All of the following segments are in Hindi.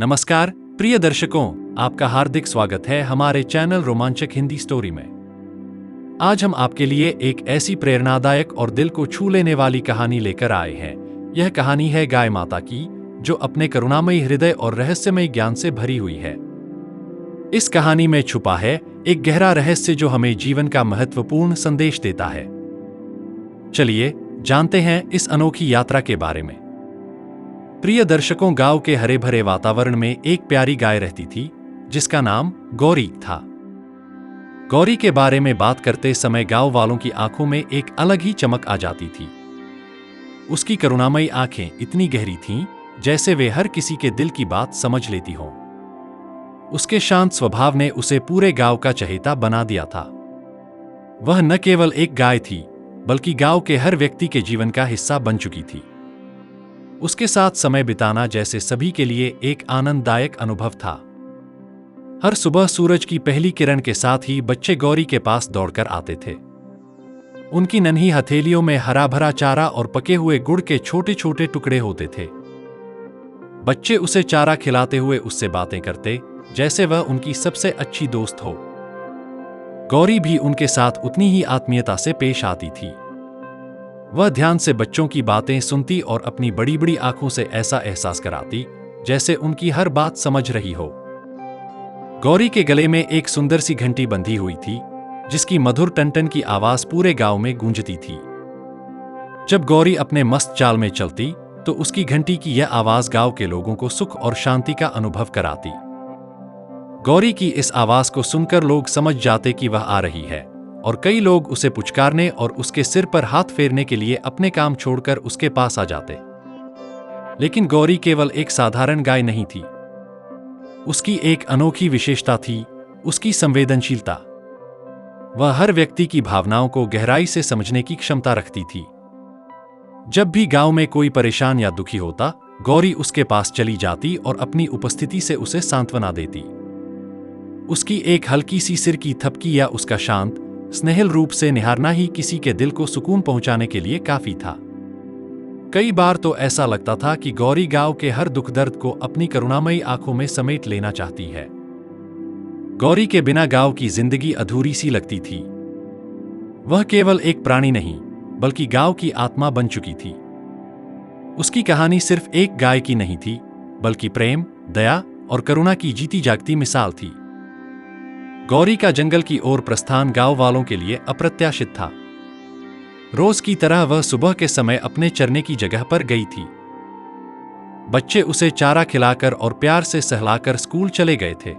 नमस्कार प्रिय दर्शकों, आपका हार्दिक स्वागत है हमारे चैनल रोमांचक हिंदी स्टोरी में। आज हम आपके लिए एक ऐसी प्रेरणादायक और दिल को छू लेने वाली कहानी लेकर आए हैं। यह कहानी है गाय माता की, जो अपने करुणामयी हृदय और रहस्यमय ज्ञान से भरी हुई है। इस कहानी में छुपा है एक गहरा रहस्य जो हमें जीवन का महत्वपूर्ण संदेश देता है। चलिए जानते हैं इस अनोखी यात्रा के बारे में। प्रिय दर्शकों, गांव के हरे भरे वातावरण में एक प्यारी गाय रहती थी जिसका नाम गौरी था। गौरी के बारे में बात करते समय गांव वालों की आंखों में एक अलग ही चमक आ जाती थी। उसकी करुणामयी आंखें इतनी गहरी थीं जैसे वे हर किसी के दिल की बात समझ लेती हों। उसके शांत स्वभाव ने उसे पूरे गांव का चहेता बना दिया था। वह न केवल एक गाय थी बल्कि गांव के हर व्यक्ति के जीवन का हिस्सा बन चुकी थी। उसके साथ समय बिताना जैसे सभी के लिए एक आनंददायक अनुभव था। हर सुबह सूरज की पहली किरण के साथ ही बच्चे गौरी के पास दौड़कर आते थे। उनकी नन्ही हथेलियों में हरा भरा चारा और पके हुए गुड़ के छोटे छोटे टुकड़े होते थे। बच्चे उसे चारा खिलाते हुए उससे बातें करते जैसे वह उनकी सबसे अच्छी दोस्त हो। गौरी भी उनके साथ उतनी ही आत्मीयता से पेश आती थी। वह ध्यान से बच्चों की बातें सुनती और अपनी बड़ी बड़ी आंखों से ऐसा एहसास कराती जैसे उनकी हर बात समझ रही हो। गौरी के गले में एक सुंदर सी घंटी बंधी हुई थी जिसकी मधुर टन-टन की आवाज पूरे गांव में गूंजती थी। जब गौरी अपने मस्त चाल में चलती तो उसकी घंटी की यह आवाज गांव के लोगों को सुख और शांति का अनुभव कराती। गौरी की इस आवाज को सुनकर लोग समझ जाते कि वह आ रही है और कई लोग उसे पुचकारने और उसके सिर पर हाथ फेरने के लिए अपने काम छोड़कर उसके पास आ जाते। लेकिन गौरी केवल एक साधारण गाय नहीं थी। उसकी एक अनोखी विशेषता थी, उसकी संवेदनशीलता। वह हर व्यक्ति की भावनाओं को गहराई से समझने की क्षमता रखती थी। जब भी गांव में कोई परेशान या दुखी होता, गौरी उसके पास चली जाती और अपनी उपस्थिति से उसे सांत्वना देती। उसकी एक हल्की सी सिर की थपकी या उसका शांत स्नेहिल रूप से निहारना ही किसी के दिल को सुकून पहुंचाने के लिए काफी था। कई बार तो ऐसा लगता था कि गौरी गांव के हर दुख दर्द को अपनी करुणामयी आंखों में समेट लेना चाहती है। गौरी के बिना गांव की जिंदगी अधूरी सी लगती थी। वह केवल एक प्राणी नहीं बल्कि गांव की आत्मा बन चुकी थी। उसकी कहानी सिर्फ एक गाय की नहीं थी बल्कि प्रेम, दया और करुणा की जीती जागती मिसाल थी। गौरी का जंगल की ओर प्रस्थान गांव वालों के लिए अप्रत्याशित था। रोज की तरह वह सुबह के समय अपने चरने की जगह पर गई थी। बच्चे उसे चारा खिलाकर और प्यार से सहलाकर स्कूल चले गए थे।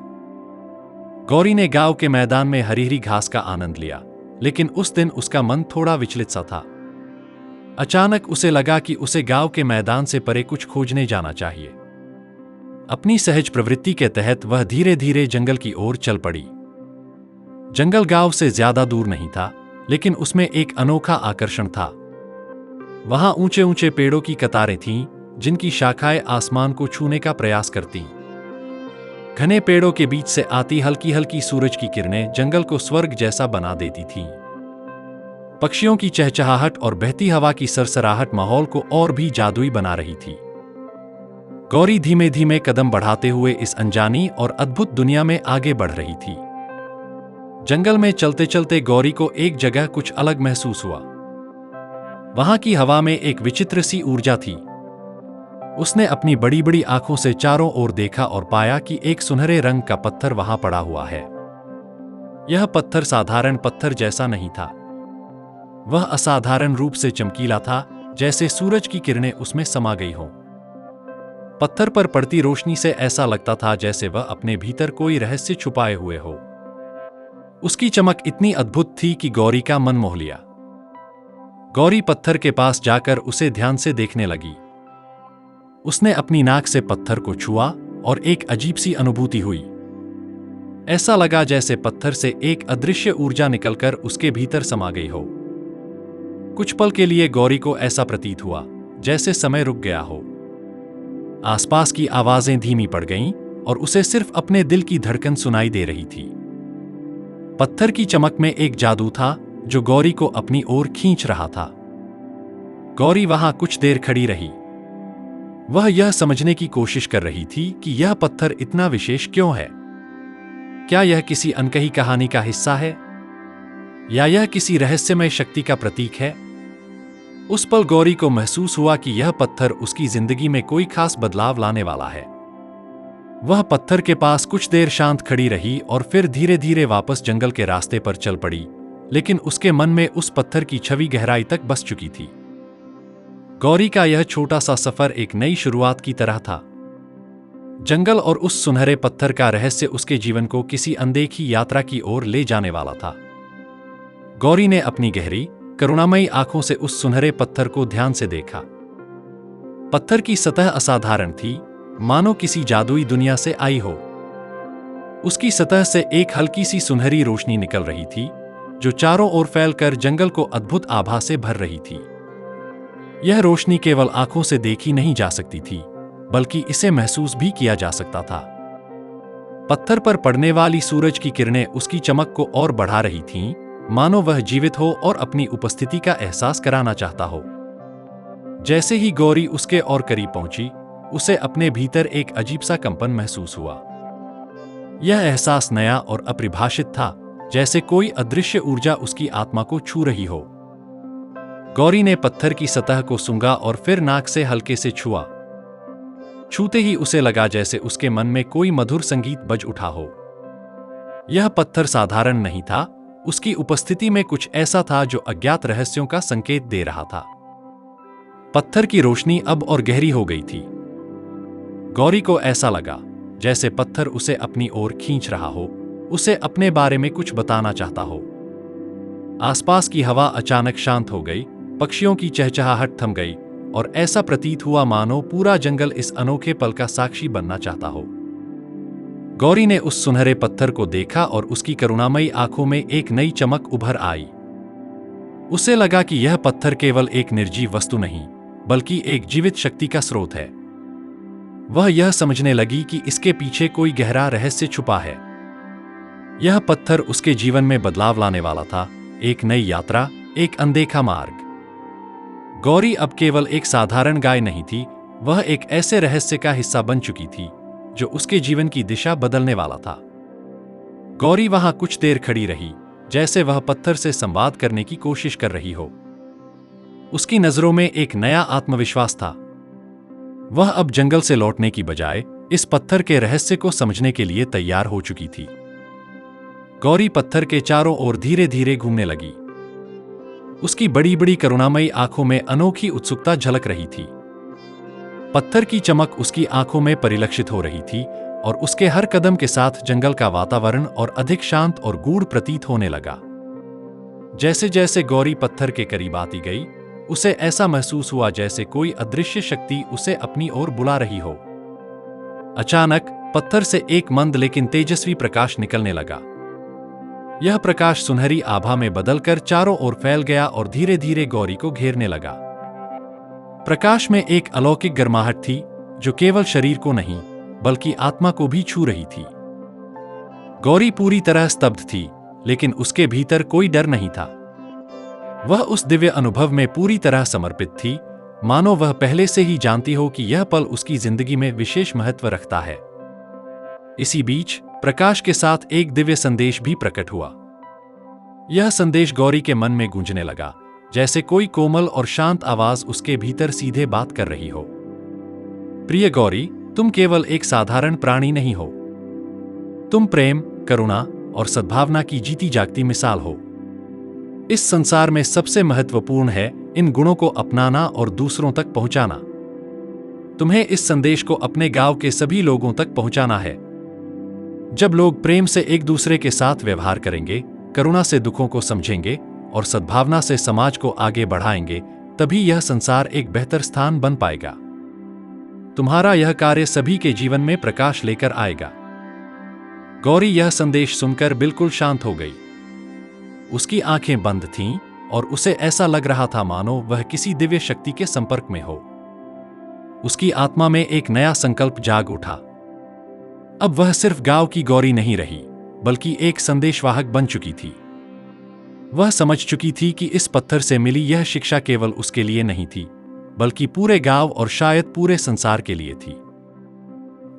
गौरी ने गांव के मैदान में हरी हरी घास का आनंद लिया, लेकिन उस दिन उसका मन थोड़ा विचलित सा था। अचानक उसे लगा कि उसे गांव के मैदान से परे कुछ खोजने जाना चाहिए। अपनी सहज प्रवृत्ति के तहत वह धीरे धीरे जंगल की ओर चल पड़ी। जंगल गांव से ज्यादा दूर नहीं था, लेकिन उसमें एक अनोखा आकर्षण था। वहां ऊंचे ऊंचे पेड़ों की कतारें थीं, जिनकी शाखाएं आसमान को छूने का प्रयास करतीं। घने पेड़ों के बीच से आती हल्की हल्की सूरज की किरणें जंगल को स्वर्ग जैसा बना देती थीं। पक्षियों की चहचहाहट और बहती हवा की सरसराहट माहौल को और भी जादुई बना रही थी। गौरी धीमे धीमे कदम बढ़ाते हुए इस अनजानी और अद्भुत दुनिया में आगे बढ़ रही थी। जंगल में चलते चलते गौरी को एक जगह कुछ अलग महसूस हुआ। वहां की हवा में एक विचित्र सी ऊर्जा थी। उसने अपनी बड़ी बड़ी आंखों से चारों ओर देखा और पाया कि एक सुनहरे रंग का पत्थर वहां पड़ा हुआ है। यह पत्थर साधारण पत्थर जैसा नहीं था। वह असाधारण रूप से चमकीला था, जैसे सूरज की किरणें उसमें समा गई हों। पत्थर पर पड़ती रोशनी से ऐसा लगता था जैसे वह अपने भीतर कोई रहस्य छुपाए हुए हो। उसकी चमक इतनी अद्भुत थी कि गौरी का मन मोह लिया। गौरी पत्थर के पास जाकर उसे ध्यान से देखने लगी। उसने अपनी नाक से पत्थर को छुआ और एक अजीब सी अनुभूति हुई। ऐसा लगा जैसे पत्थर से एक अदृश्य ऊर्जा निकलकर उसके भीतर समा गई हो। कुछ पल के लिए गौरी को ऐसा प्रतीत हुआ जैसे समय रुक गया हो। आसपास की आवाजें धीमी पड़ गईं और उसे सिर्फ अपने दिल की धड़कन सुनाई दे रही थी। पत्थर की चमक में एक जादू था जो गौरी को अपनी ओर खींच रहा था। गौरी वहां कुछ देर खड़ी रही। वह यह समझने की कोशिश कर रही थी कि यह पत्थर इतना विशेष क्यों है। क्या यह किसी अनकही कहानी का हिस्सा है या यह किसी रहस्यमय शक्ति का प्रतीक है? उस पल गौरी को महसूस हुआ कि यह पत्थर उसकी जिंदगी में कोई खास बदलाव लाने वाला है। वह पत्थर के पास कुछ देर शांत खड़ी रही और फिर धीरे धीरे वापस जंगल के रास्ते पर चल पड़ी, लेकिन उसके मन में उस पत्थर की छवि गहराई तक बस चुकी थी। गौरी का यह छोटा सा सफर एक नई शुरुआत की तरह था। जंगल और उस सुनहरे पत्थर का रहस्य उसके जीवन को किसी अनदेखी यात्रा की ओर ले जाने वाला था। गौरी ने अपनी गहरी, करुणामयी आंखों से उस सुनहरे पत्थर को ध्यान से देखा। पत्थर की सतह असाधारण थी, मानो किसी जादुई दुनिया से आई हो। उसकी सतह से एक हल्की सी सुनहरी रोशनी निकल रही थी, जो चारों ओर फैलकर जंगल को अद्भुत आभा से भर रही थी। यह रोशनी केवल आंखों से देखी नहीं जा सकती थी, बल्कि इसे महसूस भी किया जा सकता था। पत्थर पर पड़ने वाली सूरज की किरणें उसकी चमक को और बढ़ा रही थीं, मानो वह जीवित हो और अपनी उपस्थिति का एहसास कराना चाहता हो। जैसे ही गौरी उसके और करीब पहुंची, उसे अपने भीतर एक अजीब सा कंपन महसूस हुआ। यह एहसास नया और अपरिभाषित था, जैसे कोई अदृश्य ऊर्जा उसकी आत्मा को छू रही हो। गौरी ने पत्थर की सतह को सूंघा और फिर नाक से हल्के से छुआ। छूते ही उसे लगा जैसे उसके मन में कोई मधुर संगीत बज उठा हो। यह पत्थर साधारण नहीं था, उसकी उपस्थिति में कुछ ऐसा था जो अज्ञात रहस्यों का संकेत दे रहा था। पत्थर की रोशनी अब और गहरी हो गई थी। गौरी को ऐसा लगा जैसे पत्थर उसे अपनी ओर खींच रहा हो, उसे अपने बारे में कुछ बताना चाहता हो। आसपास की हवा अचानक शांत हो गई, पक्षियों की चहचहाहट थम गई और ऐसा प्रतीत हुआ मानो पूरा जंगल इस अनोखे पल का साक्षी बनना चाहता हो। गौरी ने उस सुनहरे पत्थर को देखा और उसकी करुणामयी आंखों में एक नई चमक उभर आई। उसे लगा कि यह पत्थर केवल एक निर्जीव वस्तु नहीं, बल्कि एक जीवित शक्ति का स्रोत है। वह यह समझने लगी कि इसके पीछे कोई गहरा रहस्य छुपा है। यह पत्थर उसके जीवन में बदलाव लाने वाला था, एक नई यात्रा, एक अनदेखा मार्ग। गौरी अब केवल एक साधारण गाय नहीं थी, वह एक ऐसे रहस्य का हिस्सा बन चुकी थी जो उसके जीवन की दिशा बदलने वाला था। गौरी वहां कुछ देर खड़ी रही, जैसे वह पत्थर से संवाद करने की कोशिश कर रही हो। उसकी नजरों में एक नया आत्मविश्वास था। वह अब जंगल से लौटने की बजाय इस पत्थर के रहस्य को समझने के लिए तैयार हो चुकी थी। गौरी पत्थर के चारों ओर धीरे धीरे घूमने लगी। उसकी बड़ी बड़ी करुणामयी आंखों में अनोखी उत्सुकता झलक रही थी। पत्थर की चमक उसकी आंखों में परिलक्षित हो रही थी और उसके हर कदम के साथ जंगल का वातावरण और अधिक शांत और गूढ़ प्रतीत होने लगा। जैसे जैसे गौरी पत्थर के करीब आती गई, उसे ऐसा महसूस हुआ जैसे कोई अदृश्य शक्ति उसे अपनी ओर बुला रही हो। अचानक पत्थर से एक मंद लेकिन तेजस्वी प्रकाश निकलने लगा। यह प्रकाश सुनहरी आभा में बदलकर चारों ओर फैल गया और धीरे धीरे गौरी को घेरने लगा। प्रकाश में एक अलौकिक गर्माहट थी जो केवल शरीर को नहीं, बल्कि आत्मा को भी छू रही थी। गौरी पूरी तरह स्तब्ध थी, लेकिन उसके भीतर कोई डर नहीं था। वह उस दिव्य अनुभव में पूरी तरह समर्पित थी, मानो वह पहले से ही जानती हो कि यह पल उसकी जिंदगी में विशेष महत्व रखता है। इसी बीच प्रकाश के साथ एक दिव्य संदेश भी प्रकट हुआ। यह संदेश गौरी के मन में गूंजने लगा, जैसे कोई कोमल और शांत आवाज उसके भीतर सीधे बात कर रही हो। प्रिय गौरी, तुम केवल एक साधारण प्राणी नहीं हो। तुम प्रेम, करुणा और सद्भावना की जीती जागती मिसाल हो। इस संसार में सबसे महत्वपूर्ण है इन गुणों को अपनाना और दूसरों तक पहुंचाना। तुम्हें इस संदेश को अपने गांव के सभी लोगों तक पहुंचाना है। जब लोग प्रेम से एक दूसरे के साथ व्यवहार करेंगे, करुणा से दुखों को समझेंगे और सद्भावना से समाज को आगे बढ़ाएंगे, तभी यह संसार एक बेहतर स्थान बन पाएगा। तुम्हारा यह कार्य सभी के जीवन में प्रकाश लेकर आएगा। गौरी यह संदेश सुनकर बिल्कुल शांत हो गई। उसकी आंखें बंद थीं और उसे ऐसा लग रहा था मानो वह किसी दिव्य शक्ति के संपर्क में हो। उसकी आत्मा में एक नया संकल्प जाग उठा। अब वह सिर्फ गांव की गौरी नहीं रही, बल्कि एक संदेशवाहक बन चुकी थी। वह समझ चुकी थी कि इस पत्थर से मिली यह शिक्षा केवल उसके लिए नहीं थी, बल्कि पूरे गांव और शायद पूरे संसार के लिए थी।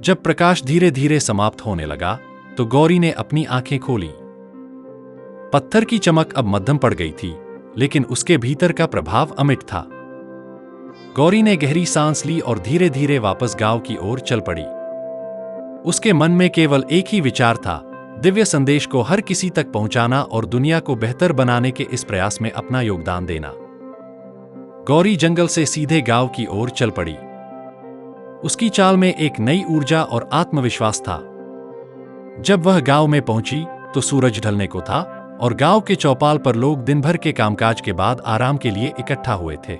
जब प्रकाश धीरे धीरे समाप्त होने लगा तो गौरी ने अपनी आंखें खोली। पत्थर की चमक अब मध्यम पड़ गई थी, लेकिन उसके भीतर का प्रभाव अमिट था। गौरी ने गहरी सांस ली और धीरे धीरे वापस गांव की ओर चल पड़ी। उसके मन में केवल एक ही विचार था, दिव्य संदेश को हर किसी तक पहुंचाना और दुनिया को बेहतर बनाने के इस प्रयास में अपना योगदान देना। गौरी जंगल से सीधे गांव की ओर चल पड़ी। उसकी चाल में एक नई ऊर्जा और आत्मविश्वास था। जब वह गांव में पहुंची तो सूरज ढलने को था और गांव के चौपाल पर लोग दिन भर के कामकाज के बाद आराम के लिए इकट्ठा हुए थे।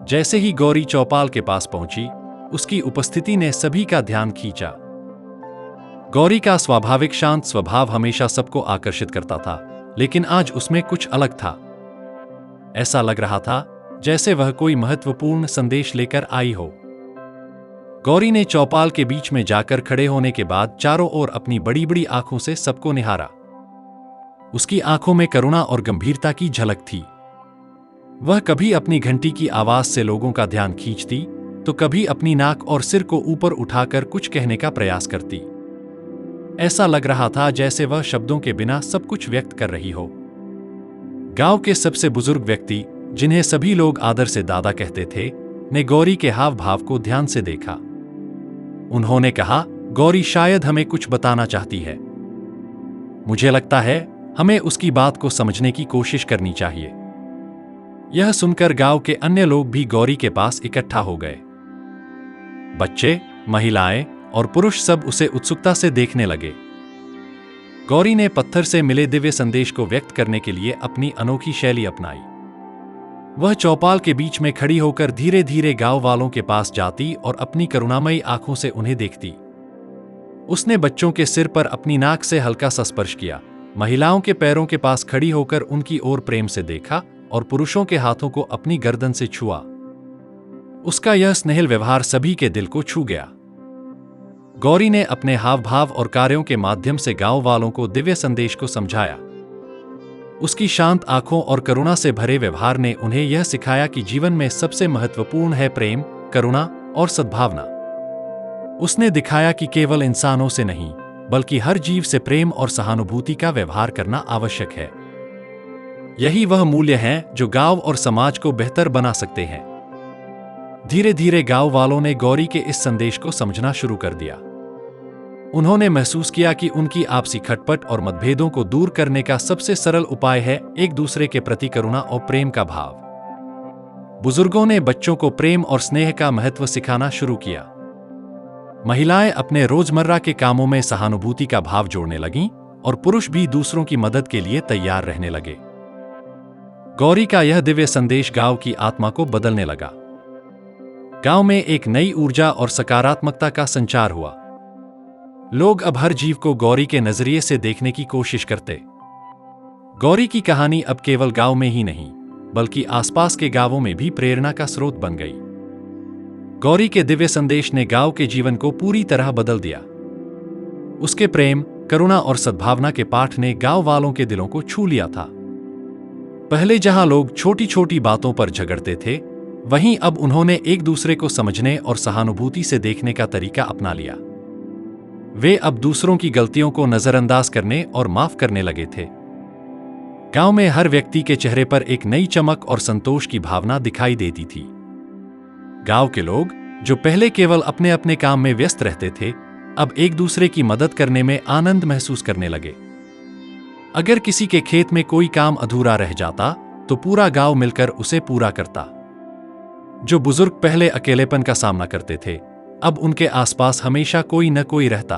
जैसे ही गौरी चौपाल के पास पहुंची, उसकी उपस्थिति ने सभी का ध्यान खींचा। गौरी का स्वाभाविक शांत स्वभाव हमेशा सबको आकर्षित करता था, लेकिन आज उसमें कुछ अलग था। ऐसा लग रहा था जैसे वह कोई महत्वपूर्ण संदेश लेकर आई हो। गौरी ने चौपाल के बीच में जाकर खड़े होने के बाद चारों ओर अपनी बड़ी बड़ी आंखों से सबको निहारा। उसकी आंखों में करुणा और गंभीरता की झलक थी। वह कभी अपनी घंटी की आवाज से लोगों का ध्यान खींचती, तो कभी अपनी नाक और सिर को ऊपर उठाकर कुछ कहने का प्रयास करती। ऐसा लग रहा था जैसे वह शब्दों के बिना सब कुछ व्यक्त कर रही हो। गांव के सबसे बुजुर्ग व्यक्ति, जिन्हें सभी लोग आदर से दादा कहते थे, ने गौरी के हाव भाव को ध्यान से देखा। उन्होंने कहा, गौरी शायद हमें कुछ बताना चाहती है। मुझे लगता है हमें उसकी बात को समझने की कोशिश करनी चाहिए। यह सुनकर गांव के अन्य लोग भी गौरी के पास इकट्ठा हो गए। बच्चे, महिलाएं और पुरुष सब उसे उत्सुकता से देखने लगे। गौरी ने पत्थर से मिले दिव्य संदेश को व्यक्त करने के लिए अपनी अनोखी शैली अपनाई। वह चौपाल के बीच में खड़ी होकर धीरे धीरे गांव वालों के पास जाती और अपनी करुणामयी आंखों से उन्हें देखती। उसने बच्चों के सिर पर अपनी नाक से हल्का सा स्पर्श किया, महिलाओं के पैरों के पास खड़ी होकर उनकी ओर प्रेम से देखा और पुरुषों के हाथों को अपनी गर्दन से छुआ। उसका यह स्नेहिल व्यवहार सभी के दिल को छू गया। गौरी ने अपने हाव भाव और कार्यों के माध्यम से गांव वालों को दिव्य संदेश को समझाया। उसकी शांत आंखों और करुणा से भरे व्यवहार ने उन्हें यह सिखाया कि जीवन में सबसे महत्वपूर्ण है प्रेम, करुणा और सद्भावना। उसने दिखाया कि केवल इंसानों से नहीं, बल्कि हर जीव से प्रेम और सहानुभूति का व्यवहार करना आवश्यक है। यही वह मूल्य हैं जो गांव और समाज को बेहतर बना सकते हैं। धीरे धीरे गांव वालों ने गौरी के इस संदेश को समझना शुरू कर दिया। उन्होंने महसूस किया कि उनकी आपसी खटपट और मतभेदों को दूर करने का सबसे सरल उपाय है एक दूसरे के प्रति करुणा और प्रेम का भाव। बुजुर्गों ने बच्चों को प्रेम और स्नेह का महत्व सिखाना शुरू किया। महिलाएं अपने रोजमर्रा के कामों में सहानुभूति का भाव जोड़ने लगीं और पुरुष भी दूसरों की मदद के लिए तैयार रहने लगे। गौरी का यह दिव्य संदेश गांव की आत्मा को बदलने लगा। गांव में एक नई ऊर्जा और सकारात्मकता का संचार हुआ। लोग अब हर जीव को गौरी के नजरिए से देखने की कोशिश करते। गौरी की कहानी अब केवल गांव में ही नहीं, बल्कि आसपास के गांवों में भी प्रेरणा का स्रोत बन गई। गौरी के दिव्य संदेश ने गांव के जीवन को पूरी तरह बदल दिया। उसके प्रेम, करुणा और सद्भावना के पाठ ने गांव वालों के दिलों को छू लिया था। पहले जहां लोग छोटी छोटी बातों पर झगड़ते थे, वहीं अब उन्होंने एक दूसरे को समझने और सहानुभूति से देखने का तरीका अपना लिया। वे अब दूसरों की गलतियों को नजरअंदाज करने और माफ करने लगे थे। गांव में हर व्यक्ति के चेहरे पर एक नई चमक और संतोष की भावना दिखाई देती थी। गांव के लोग, जो पहले केवल अपने अपने काम में व्यस्त रहते थे, अब एक दूसरे की मदद करने में आनंद महसूस करने लगे। अगर किसी के खेत में कोई काम अधूरा रह जाता, तो पूरा गांव मिलकर उसे पूरा करता। जो बुजुर्ग पहले अकेलेपन का सामना करते थे, अब उनके आसपास हमेशा कोई न कोई रहता।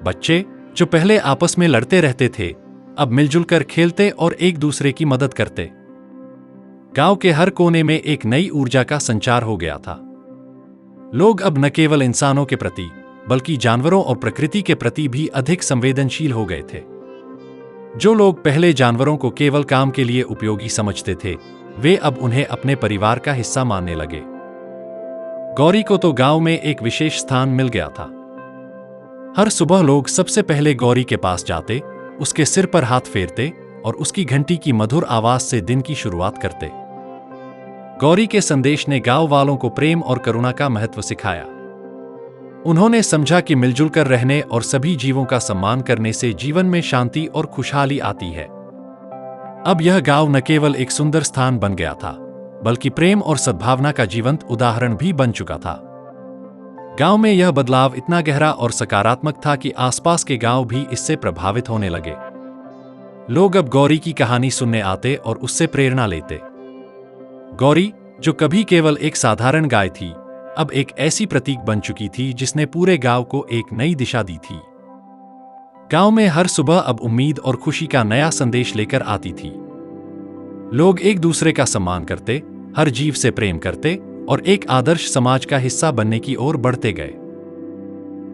बच्चे, जो पहले आपस में लड़ते रहते थे, अब मिलजुल कर खेलते और एक दूसरे की मदद करते। गांव के हर कोने में एक नई ऊर्जा का संचार हो गया था। लोग अब न केवल इंसानों के प्रति, बल्कि जानवरों और प्रकृति के प्रति भी अधिक संवेदनशील हो गए थे। जो लोग पहले जानवरों को केवल काम के लिए उपयोगी समझते थे, वे अब उन्हें अपने परिवार का हिस्सा मानने लगे। गौरी को तो गांव में एक विशेष स्थान मिल गया था। हर सुबह लोग सबसे पहले गौरी के पास जाते, उसके सिर पर हाथ फेरते और उसकी घंटी की मधुर आवाज से दिन की शुरुआत करते। गौरी के संदेश ने गांव वालों को प्रेम और करुणा का महत्व सिखाया। उन्होंने समझा कि मिलजुल कर रहने और सभी जीवों का सम्मान करने से जीवन में शांति और खुशहाली आती है। अब यह गांव न केवल एक सुंदर स्थान बन गया था, बल्कि प्रेम और सद्भावना का जीवंत उदाहरण भी बन चुका था। गांव में यह बदलाव इतना गहरा और सकारात्मक था कि आसपास के गांव भी इससे प्रभावित होने लगे। लोग अब गौरी की कहानी सुनने आते और उससे प्रेरणा लेते। गौरी, जो कभी केवल एक साधारण गाय थी, अब एक ऐसी प्रतीक बन चुकी थी जिसने पूरे गांव को एक नई दिशा दी थी। गांव में हर सुबह अब उम्मीद और खुशी का नया संदेश लेकर आती थी। लोग एक दूसरे का सम्मान करते, हर जीव से प्रेम करते और एक आदर्श समाज का हिस्सा बनने की ओर बढ़ते गए।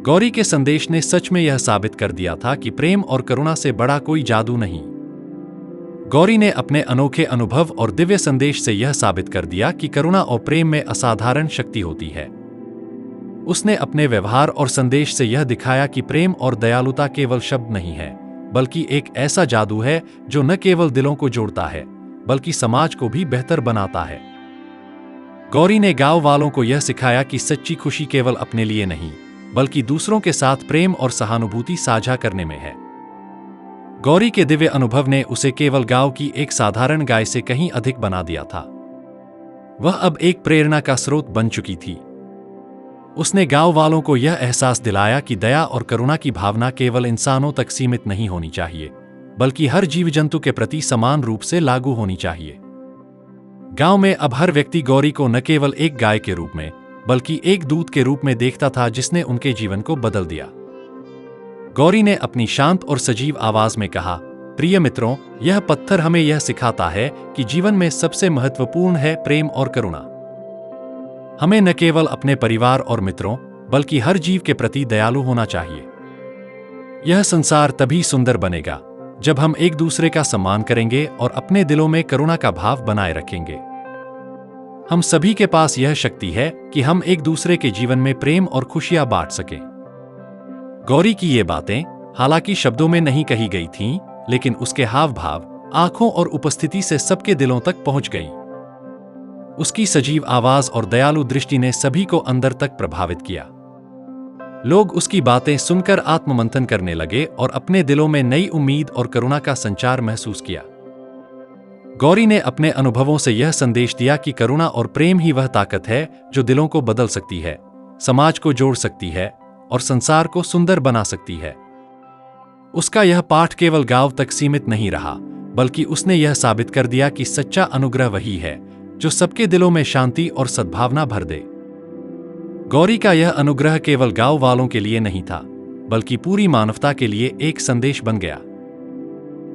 गौरी के संदेश ने सच में यह साबित कर दिया था कि प्रेम और करुणा से बड़ा कोई जादू नहीं। गौरी ने अपने अनोखे अनुभव और दिव्य संदेश से यह साबित कर दिया कि करुणा और प्रेम में असाधारण शक्ति होती है। उसने अपने व्यवहार और संदेश से यह दिखाया कि प्रेम और दयालुता केवल शब्द नहीं है, बल्कि एक ऐसा जादू है जो न केवल दिलों को जोड़ता है, बल्कि समाज को भी बेहतर बनाता है। गौरी ने गांव वालों को यह सिखाया कि सच्ची खुशी केवल अपने लिए नहीं, बल्कि दूसरों के साथ प्रेम और सहानुभूति साझा करने में है। गौरी के दिव्य अनुभव ने उसे केवल गांव की एक साधारण गाय से कहीं अधिक बना दिया था। वह अब एक प्रेरणा का स्रोत बन चुकी थी। उसने गांव वालों को यह एहसास दिलाया कि दया और करुणा की भावना केवल इंसानों तक सीमित नहीं होनी चाहिए, बल्कि हर जीव जंतु के प्रति समान रूप से लागू होनी चाहिए। गांव में अब हर व्यक्ति गौरी को न केवल एक गाय के रूप में, बल्कि एक दूत के रूप में देखता था जिसने उनके जीवन को बदल दिया। गौरी ने अपनी शांत और सजीव आवाज में कहा, प्रिय मित्रों, यह पत्थर हमें यह सिखाता है कि जीवन में सबसे महत्वपूर्ण है प्रेम और करुणा। हमें न केवल अपने परिवार और मित्रों, बल्कि हर जीव के प्रति दयालु होना चाहिए। यह संसार तभी सुंदर बनेगा जब हम एक दूसरे का सम्मान करेंगे और अपने दिलों में करुणा का भाव बनाए रखेंगे। हम सभी के पास यह शक्ति है कि हम एक दूसरे के जीवन में प्रेम और खुशियां बांट सकें। गौरी की ये बातें हालांकि शब्दों में नहीं कही गई थीं, लेकिन उसके हाव भाव, आंखों और उपस्थिति से सबके दिलों तक पहुंच गईं। उसकी सजीव आवाज और दयालु दृष्टि ने सभी को अंदर तक प्रभावित किया। लोग उसकी बातें सुनकर आत्ममंथन करने लगे और अपने दिलों में नई उम्मीद और करुणा का संचार महसूस किया। गौरी ने अपने अनुभवों से यह संदेश दिया कि करुणा और प्रेम ही वह ताकत है जो दिलों को बदल सकती है, समाज को जोड़ सकती है और संसार को सुंदर बना सकती है। उसका यह पाठ केवल गांव तक सीमित नहीं रहा, बल्कि उसने यह साबित कर दिया कि सच्चा अनुग्रह वही है जो सबके दिलों में शांति और सद्भावना भर दे। गौरी का यह अनुग्रह केवल गांव वालों के लिए नहीं था, बल्कि पूरी मानवता के लिए एक संदेश बन गया।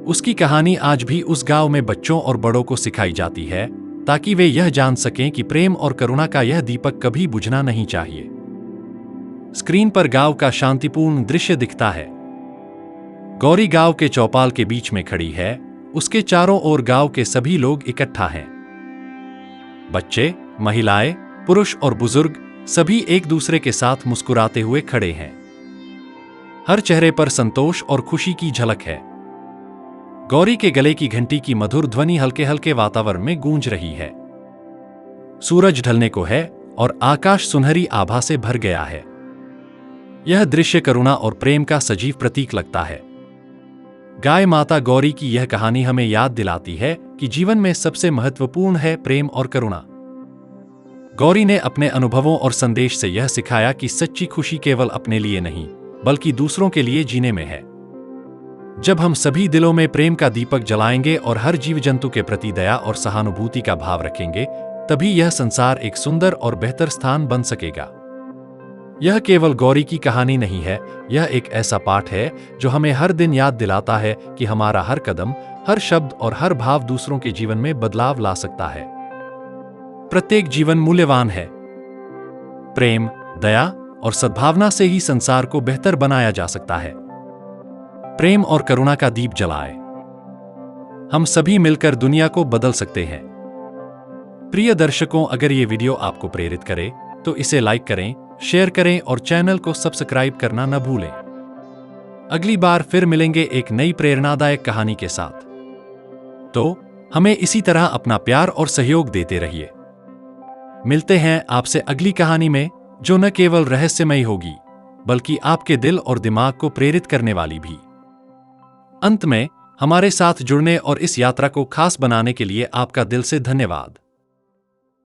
उसकी कहानी आज भी उस गांव में बच्चों और बड़ों को सिखाई जाती है, ताकि वे यह जान सकें कि प्रेम और करुणा का यह दीपक कभी बुझना नहीं चाहिए। स्क्रीन पर गांव का शांतिपूर्ण दृश्य दिखता है। गौरी गांव के चौपाल के बीच में खड़ी है। उसके चारों ओर गांव के सभी लोग इकट्ठा हैं। बच्चे, महिलाएं, पुरुष और बुजुर्ग सभी एक दूसरे के साथ मुस्कुराते हुए खड़े हैं। हर चेहरे पर संतोष और खुशी की झलक है। गौरी के गले की घंटी की मधुर ध्वनि हल्के हल्के वातावरण में गूंज रही है। सूरज ढलने को है और आकाश सुनहरी आभा से भर गया है। यह दृश्य करुणा और प्रेम का सजीव प्रतीक लगता है। गाय माता गौरी की यह कहानी हमें याद दिलाती है कि जीवन में सबसे महत्वपूर्ण है प्रेम और करुणा। गौरी ने अपने अनुभवों और संदेश से यह सिखाया कि सच्ची खुशी केवल अपने लिए नहीं, बल्कि दूसरों के लिए जीने में है। जब हम सभी दिलों में प्रेम का दीपक जलाएंगे और हर जीव जंतु के प्रति दया और सहानुभूति का भाव रखेंगे, तभी यह संसार एक सुंदर और बेहतर स्थान बन सकेगा। यह केवल गौरी की कहानी नहीं है, यह एक ऐसा पाठ है जो हमें हर दिन याद दिलाता है कि हमारा हर कदम, हर शब्द और हर भाव दूसरों के जीवन में बदलाव ला सकता है। प्रत्येक जीवन मूल्यवान है। प्रेम, दया और सद्भावना से ही संसार को बेहतर बनाया जा सकता है। प्रेम और करुणा का दीप जलाएं। हम सभी मिलकर दुनिया को बदल सकते हैं। प्रिय दर्शकों, अगर ये वीडियो आपको प्रेरित करे तो इसे लाइक करें, शेयर करें और चैनल को सब्सक्राइब करना न भूलें। अगली बार फिर मिलेंगे एक नई प्रेरणादायक कहानी के साथ। तो हमें इसी तरह अपना प्यार और सहयोग देते रहिए। मिलते हैं आपसे अगली कहानी में, जो न केवल रहस्यमयी होगी बल्कि आपके दिल और दिमाग को प्रेरित करने वाली भी। अंत में, हमारे साथ जुड़ने और इस यात्रा को खास बनाने के लिए आपका दिल से धन्यवाद।